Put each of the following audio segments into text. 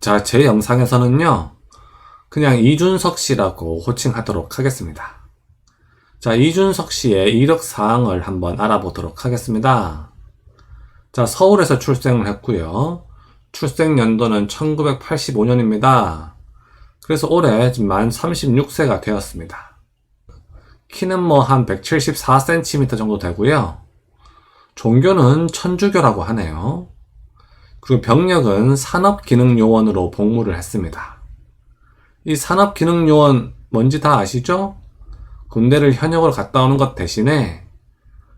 자, 제 영상에서는요, 그냥 이준석 씨라고 호칭하도록 하겠습니다. 자, 이준석 씨의 이력사항을 한번 알아보도록 하겠습니다. 자, 서울에서 출생을 했고요. 출생 연도는 1985년입니다. 그래서 올해 만 36세가 되었습니다. 키는 한 174cm 정도 되고요. 종교는 천주교라고 하네요. 그리고 병력은 산업기능요원으로 복무를 했습니다. 이 산업기능요원 뭔지 다 아시죠? 군대를 현역으로 갔다 오는 것 대신에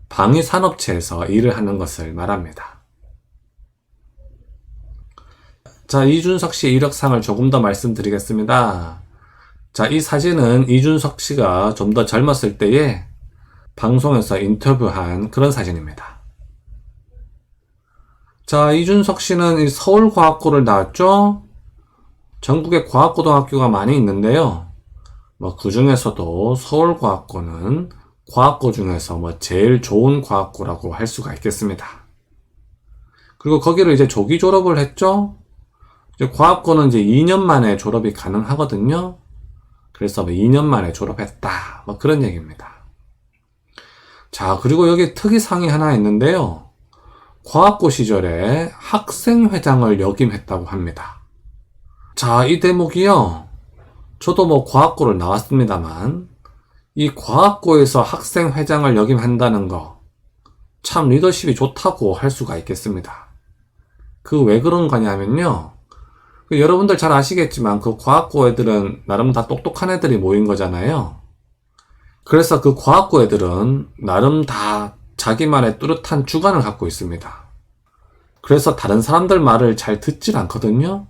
방위산업체에서 일을 하는 것을 말합니다. 자, 이준석 씨의 이력상을 조금 더 말씀드리겠습니다. 자, 이 사진은 이준석 씨가 좀 더 젊었을 때에 방송에서 인터뷰한 그런 사진입니다. 자, 이준석 씨는 이 서울과학고를 나왔죠? 전국에 과학고등학교가 많이 있는데요. 그 중에서도 서울과학고는 과학고 중에서 제일 좋은 과학고라고 할 수가 있겠습니다. 그리고 거기를 이제 조기 졸업을 했죠? 이제 과학고는 이제 2년 만에 졸업이 가능하거든요. 그래서 2년 만에 졸업했다. 그런 얘기입니다. 자, 그리고 여기 특이사항이 하나 있는데요. 과학고 시절에 학생회장을 역임했다고 합니다. 자, 이 대목이요. 저도 과학고를 나왔습니다만, 이 과학고에서 학생회장을 역임한다는 거, 참 리더십이 좋다고 할 수가 있겠습니다. 왜 그런 거냐면요. 여러분들 잘 아시겠지만 그 과학고 애들은 나름 다 똑똑한 애들이 모인 거잖아요. 그래서 그 과학고 애들은 나름 다 자기만의 뚜렷한 주관을 갖고 있습니다. 그래서 다른 사람들 말을 잘 듣질 않거든요.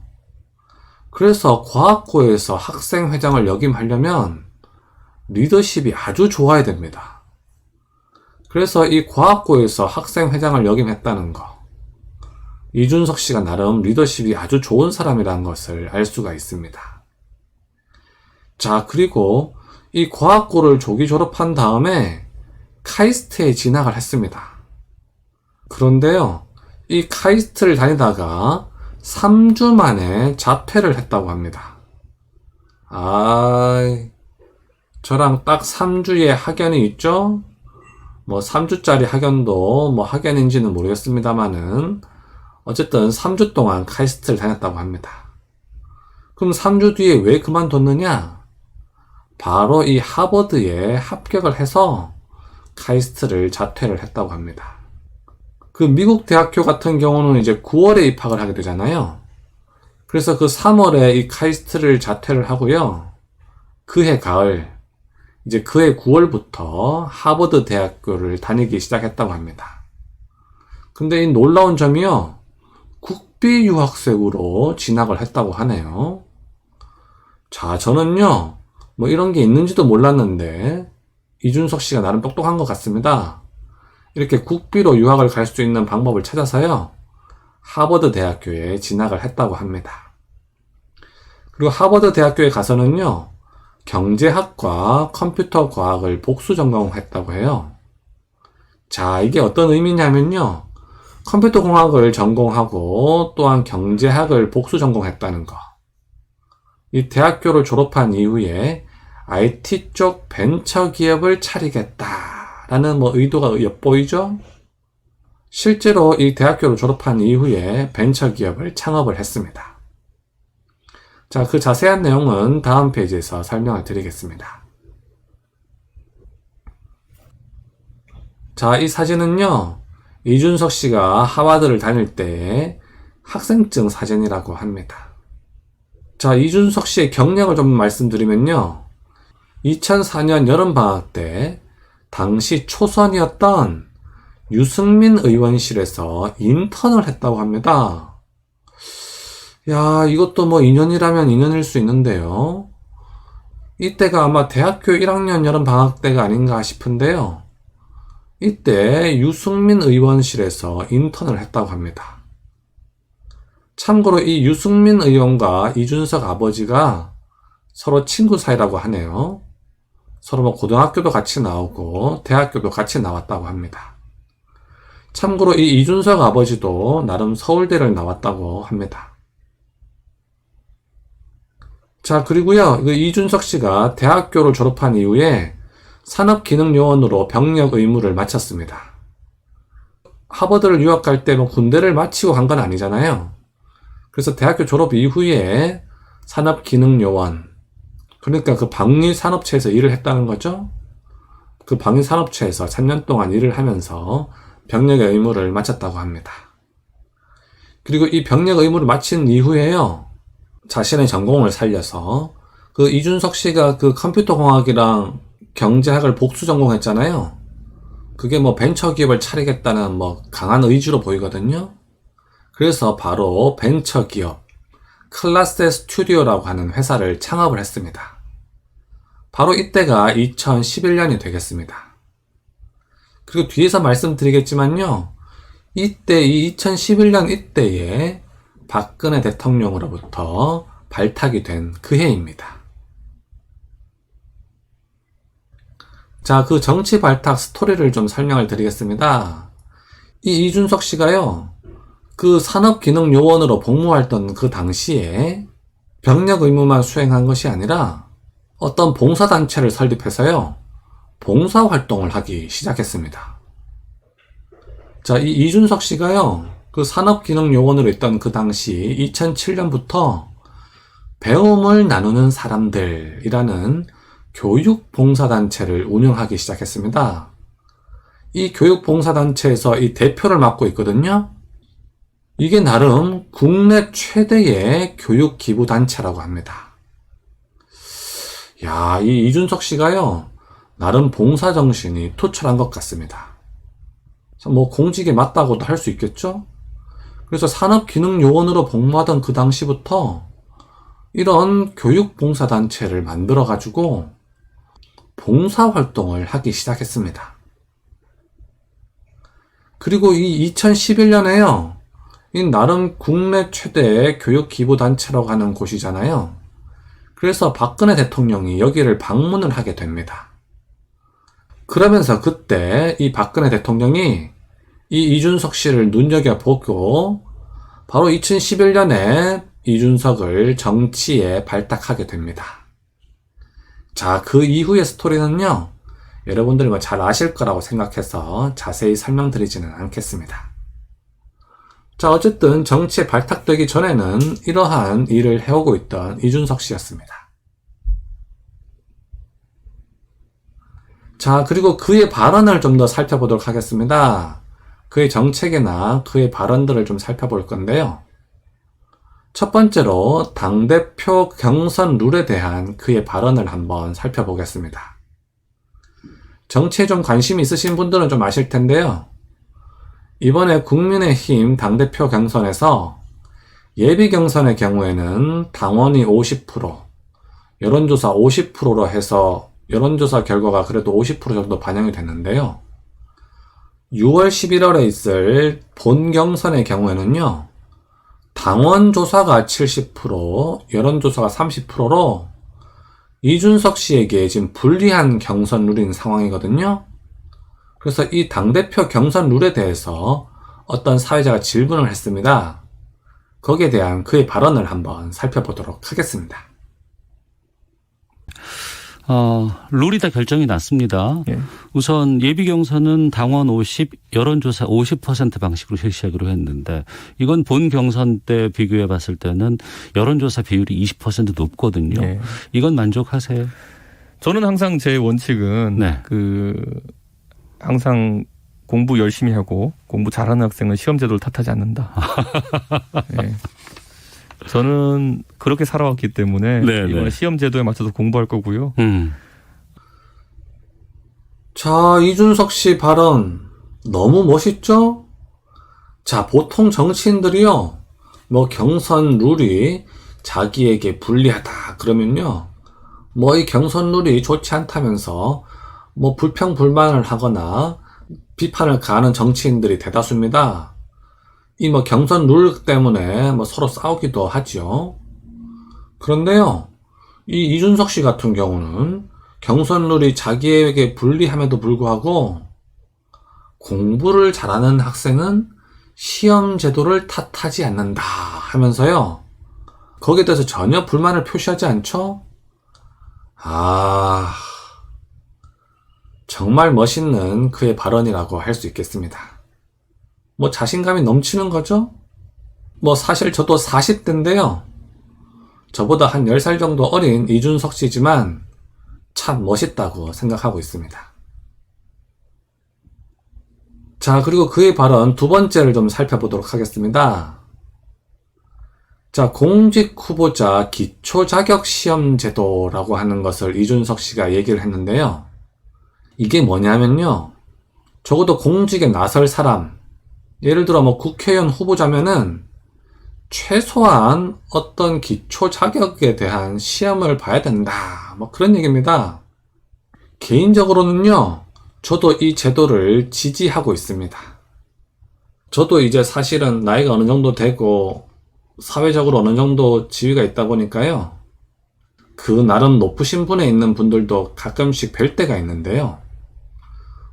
그래서 과학고에서 학생회장을 역임하려면 리더십이 아주 좋아야 됩니다. 그래서 이 과학고에서 학생회장을 역임했다는 거, 이준석 씨가 나름 리더십이 아주 좋은 사람이라는 것을 알 수가 있습니다. 자, 그리고 이 과학고를 조기 졸업한 다음에 카이스트에 진학을 했습니다. 그런데요, 이 카이스트를 다니다가 3주 만에 자퇴를 했다고 합니다. 저랑 딱 3주의 학연이 있죠? 3주짜리 학연도 학연인지는 모르겠습니다만은 어쨌든 3주 동안 카이스트를 다녔다고 합니다. 그럼 3주 뒤에 왜 그만뒀느냐? 바로 이 하버드에 합격을 해서 카이스트를 자퇴를 했다고 합니다. 미국 대학교 같은 경우는 이제 9월에 입학을 하게 되잖아요. 그래서 3월에 이 카이스트를 자퇴를 하고요. 그해 가을, 이제 그해 9월부터 하버드 대학교를 다니기 시작했다고 합니다. 근데 이 놀라운 점이요. 국비 유학생으로 진학을 했다고 하네요. 자, 저는요, 이런 게 있는지도 몰랐는데, 이준석 씨가 나름 똑똑한 것 같습니다. 이렇게 국비로 유학을 갈 수 있는 방법을 찾아서요, 하버드 대학교에 진학을 했다고 합니다. 그리고 하버드 대학교에 가서는요, 경제학과 컴퓨터 과학을 복수 전공했다고 해요. 자, 이게 어떤 의미냐면요, 컴퓨터 공학을 전공하고 또한 경제학을 복수 전공했다는 거. 이 대학교를 졸업한 이후에 IT 쪽 벤처 기업을 차리겠다라는 의도가 엿보이죠? 실제로 이 대학교를 졸업한 이후에 벤처 기업을 창업을 했습니다. 자, 그 자세한 내용은 다음 페이지에서 설명을 드리겠습니다. 자, 이 사진은요, 이준석 씨가 하버드를 다닐 때의 학생증 사진이라고 합니다. 자, 이준석 씨의 경력을 좀 말씀드리면요. 2004년 여름방학 때 당시 초선이었던 유승민 의원실에서 인턴을 했다고 합니다. 야, 이것도 인연이라면 인연일 수 있는데요. 이때가 아마 대학교 1학년 여름방학 때가 아닌가 싶은데요. 이때 유승민 의원실에서 인턴을 했다고 합니다. 참고로 이 유승민 의원과 이준석 아버지가 서로 친구 사이라고 하네요. 서로 고등학교도 같이 나오고 대학교도 같이 나왔다고 합니다. 참고로 이 이준석 아버지도 나름 서울대를 나왔다고 합니다. 자, 그리고요, 이준석 씨가 대학교를 졸업한 이후에 산업기능요원으로 병력 의무를 마쳤습니다. 하버드를 유학 갈 때 뭐 군대를 마치고 간 건 아니잖아요. 그래서 대학교 졸업 이후에 산업기능요원, 그러니까 그 방위산업체에서 일을 했다는 거죠. 그 방위산업체에서 3년 동안 일을 하면서 병력의 의무를 마쳤다고 합니다. 그리고 이 병력 의무를 마친 이후에요, 자신의 전공을 살려서 그 이준석 씨가 그 컴퓨터공학이랑 경제학을 복수 전공했잖아요. 그게 뭐 벤처기업을 차리겠다는 뭐 강한 의지로 보이거든요. 그래서 바로 벤처기업 클라스 스튜디오라고 하는 회사를 창업을 했습니다. 바로 이때가 2011년이 되겠습니다. 그리고 뒤에서 말씀드리겠지만요, 이때 이 2011년 이때에 박근혜 대통령으로부터 발탁이 된 그 해입니다. 자, 그 정치 발탁 스토리를 좀 설명을 드리겠습니다. 이 이준석 씨가요, 그 산업기능요원으로 복무했던 그 당시에 병력 의무만 수행한 것이 아니라 어떤 봉사단체를 설립해서요, 봉사활동을 하기 시작했습니다. 자, 이 이준석 씨가요, 그 산업기능요원으로 있던 그 당시 2007년부터 배움을 나누는 사람들이라는 교육봉사단체를 운영하기 시작했습니다. 이 교육봉사단체에서 이 대표를 맡고 있거든요. 이게 나름 국내 최대의 교육기부단체라고 합니다. 야, 이 이준석 씨가요, 나름 봉사정신이 투철한 것 같습니다. 뭐 공직에 맞다고도 할 수 있겠죠? 그래서 산업기능요원으로 복무하던 그 당시부터 이런 교육봉사단체를 만들어가지고 봉사활동을 하기 시작했습니다. 그리고 이 2011년에요, 이 나름 국내 최대의 교육기부단체라고 하는 곳이잖아요. 그래서 박근혜 대통령이 여기를 방문을 하게 됩니다. 그러면서 그때 이 박근혜 대통령이 이 이준석 씨를 눈여겨보고 바로 2011년에 이준석을 정치에 발탁하게 됩니다. 자, 그 이후의 스토리는요, 여러분들이 뭐 잘 아실 거라고 생각해서 자세히 설명드리지는 않겠습니다. 자, 어쨌든 정치에 발탁되기 전에는 이러한 일을 해오고 있던 이준석 씨였습니다. 자, 그리고 그의 발언을 좀 더 살펴보도록 하겠습니다. 그의 정책이나 그의 발언들을 좀 살펴볼 건데요. 첫 번째로 당대표 경선 룰에 대한 그의 발언을 한번 살펴보겠습니다. 정치에 좀 관심이 있으신 분들은 좀 아실 텐데요. 이번에 국민의힘 당대표 경선에서 예비 경선의 경우에는 당원이 50%, 여론조사 50%로 해서 여론조사 결과가 그래도 50% 정도 반영이 됐는데요. 6월 11월에 있을 본 경선의 경우에는요, 당원 조사가 70%, 여론조사가 30%로 이준석 씨에게 지금 불리한 경선 룰인 상황이거든요. 그래서 이 당대표 경선 룰에 대해서 어떤 사회자가 질문을 했습니다. 거기에 대한 그의 발언을 한번 살펴보도록 하겠습니다. 룰이 다 결정이 났습니다. 예. 우선 예비 경선은 당원 50, 여론조사 50% 방식으로 실시하기로 했는데 이건 본 경선 때 비교해 봤을 때는 여론조사 비율이 20% 높거든요. 예. 이건 만족하세요? 저는 항상 제 원칙은 네. 항상 공부 열심히 하고 공부 잘하는 학생은 시험 제도를 탓하지 않는다. 예. 저는 그렇게 살아왔기 때문에 네, 이번에 네. 시험 제도에 맞춰서 공부할 거고요. 자, 이준석 씨 발언 너무 멋있죠? 자, 보통 정치인들이요, 뭐 경선 룰이 자기에게 불리하다 그러면요, 뭐 이 경선 룰이 좋지 않다면서 뭐 불평불만을 하거나 비판을 가하는 정치인들이 대다수입니다. 이 뭐 경선 룰 때문에 뭐 서로 싸우기도 하죠. 그런데요, 이 이준석 씨 같은 경우는 경선 룰이 자기에게 불리함에도 불구하고 공부를 잘하는 학생은 시험 제도를 탓하지 않는다 하면서요, 거기에 대해서 전혀 불만을 표시하지 않죠? 정말 멋있는 그의 발언이라고 할 수 있겠습니다. 뭐 자신감이 넘치는 거죠? 뭐 사실 저도 40대인데요. 저보다 한 10살 정도 어린 이준석 씨지만 참 멋있다고 생각하고 있습니다. 자, 그리고 그의 발언 두 번째를 좀 살펴보도록 하겠습니다. 자, 공직 후보자 기초자격시험제도라고 하는 것을 이준석 씨가 얘기를 했는데요. 이게 뭐냐면요. 적어도 공직에 나설 사람, 예를 들어 뭐 국회의원 후보자면은 최소한 어떤 기초 자격에 대한 시험을 봐야 된다. 뭐 그런 얘기입니다. 개인적으로는요, 저도 이 제도를 지지하고 있습니다. 저도 이제 사실은 나이가 어느 정도 되고 사회적으로 어느 정도 지위가 있다 보니까요, 그 나름 높으신 분에 있는 분들도 가끔씩 뵐 때가 있는데요.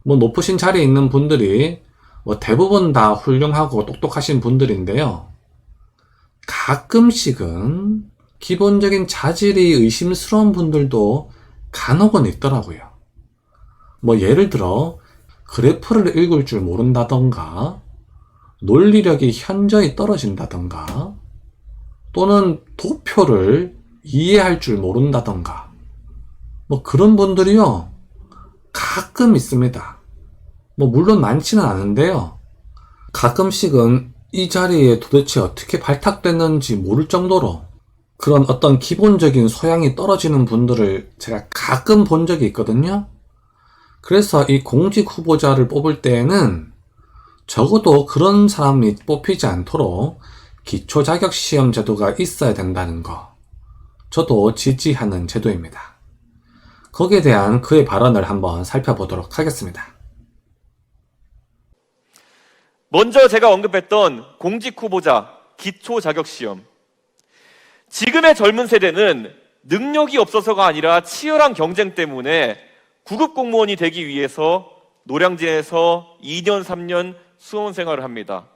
뭐 높으신 자리에 있는 분들이 뭐 대부분 다 훌륭하고 똑똑하신 분들인데요. 가끔씩은 기본적인 자질이 의심스러운 분들도 간혹은 있더라고요. 뭐 예를 들어 그래프를 읽을 줄 모른다던가, 논리력이 현저히 떨어진다던가, 또는 도표를 이해할 줄 모른다던가, 뭐 그런 분들이요, 가끔 있습니다. 뭐 물론 많지는 않은데요. 가끔씩은 이 자리에 도대체 어떻게 발탁됐는지 모를 정도로 그런 어떤 기본적인 소양이 떨어지는 분들을 제가 가끔 본 적이 있거든요. 그래서 이 공직 후보자를 뽑을 때에는 적어도 그런 사람이 뽑히지 않도록 기초자격시험 제도가 있어야 된다는 거, 저도 지지하는 제도입니다. 거기에 대한 그의 발언을 한번 살펴보도록 하겠습니다. 먼저 제가 언급했던 공직 후보자 기초 자격 시험. 지금의 젊은 세대는 능력이 없어서가 아니라 치열한 경쟁 때문에 구급 공무원이 되기 위해서 노량진에서 2년, 3년 수험 생활을 합니다.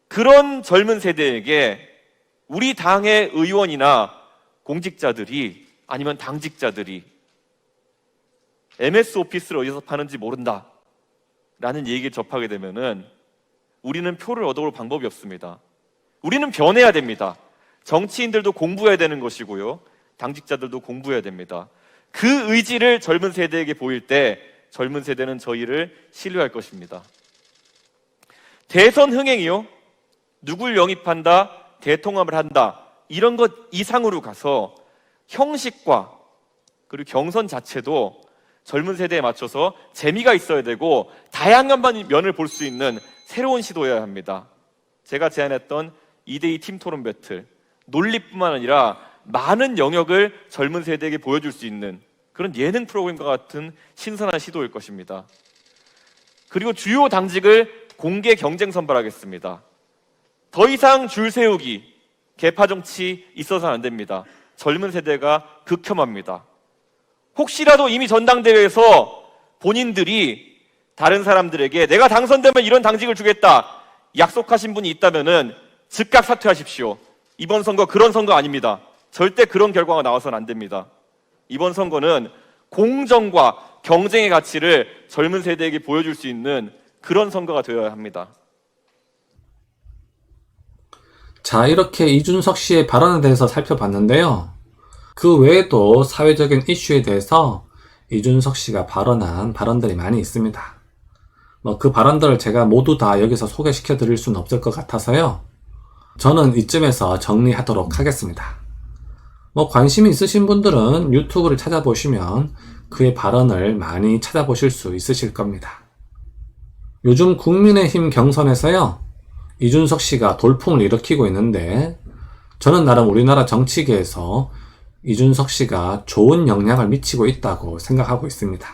그런 젊은 세대에게 우리 당의 의원이나 공직자들이, 아니면 당직자들이 MS 오피스를 어디서 파는지 모른다 라는 얘기를 접하게 되면은 우리는 표를 얻어올 방법이 없습니다. 우리는 변해야 됩니다. 정치인들도 공부해야 되는 것이고요, 당직자들도 공부해야 됩니다. 그 의지를 젊은 세대에게 보일 때 젊은 세대는 저희를 신뢰할 것입니다. 대선 흥행이요, 누굴 영입한다, 대통합을 한다, 이런 것 이상으로 가서 형식과 그리고 경선 자체도 젊은 세대에 맞춰서 재미가 있어야 되고 다양한 면을 볼 수 있는 새로운 시도여야 합니다. 제가 제안했던 2대2 팀토론 배틀, 논리뿐만 아니라 많은 영역을 젊은 세대에게 보여줄 수 있는 그런 예능 프로그램과 같은 신선한 시도일 것입니다. 그리고 주요 당직을 공개 경쟁 선발하겠습니다. 더 이상 줄 세우기, 계파 정치 있어서는 안 됩니다. 젊은 세대가 극혐합니다. 혹시라도 이미 전당대회에서 본인들이 다른 사람들에게 내가 당선되면 이런 당직을 주겠다 약속하신 분이 있다면은 즉각 사퇴하십시오. 이번 선거 그런 선거 아닙니다. 절대 그런 결과가 나와서는 안 됩니다. 이번 선거는 공정과 경쟁의 가치를 젊은 세대에게 보여줄 수 있는 그런 선거가 되어야 합니다. 자, 이렇게 이준석 씨의 발언에 대해서 살펴봤는데요. 그 외에도 사회적인 이슈에 대해서 이준석 씨가 발언한 발언들이 많이 있습니다. 뭐 그 발언들을 제가 모두 다 여기서 소개시켜 드릴 수는 없을 것 같아서요. 저는 이쯤에서 정리하도록 하겠습니다. 뭐 관심이 있으신 분들은 유튜브를 찾아보시면 그의 발언을 많이 찾아보실 수 있으실 겁니다. 요즘 국민의힘 경선에서요, 이준석 씨가 돌풍을 일으키고 있는데 저는 나름 우리나라 정치계에서 이준석 씨가 좋은 영향을 미치고 있다고 생각하고 있습니다.